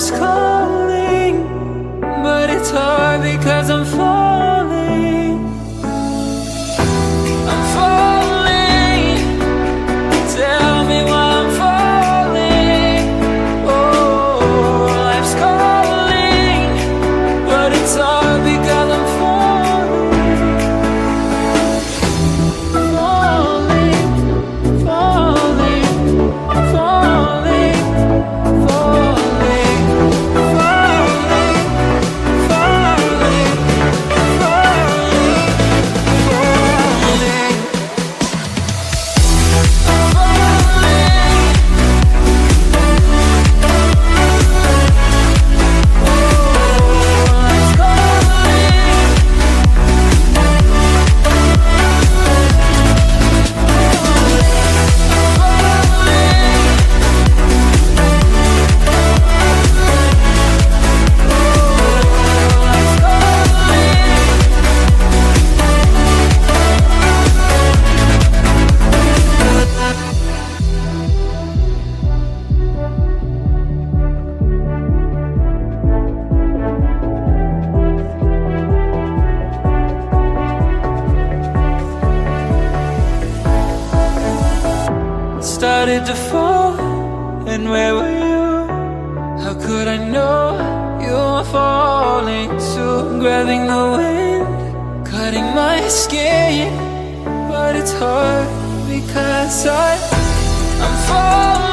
life's calling, but it's hard because I'm falling. I'm falling. Tell me why I'm falling. Oh, life's calling, but it's hard because I'm falling. Falling, falling, falling, falling, falling, falling, started to fall, and where were you? How could I know you were falling too? Grabbing the wind, cutting my skin, but it's hard because I'm falling.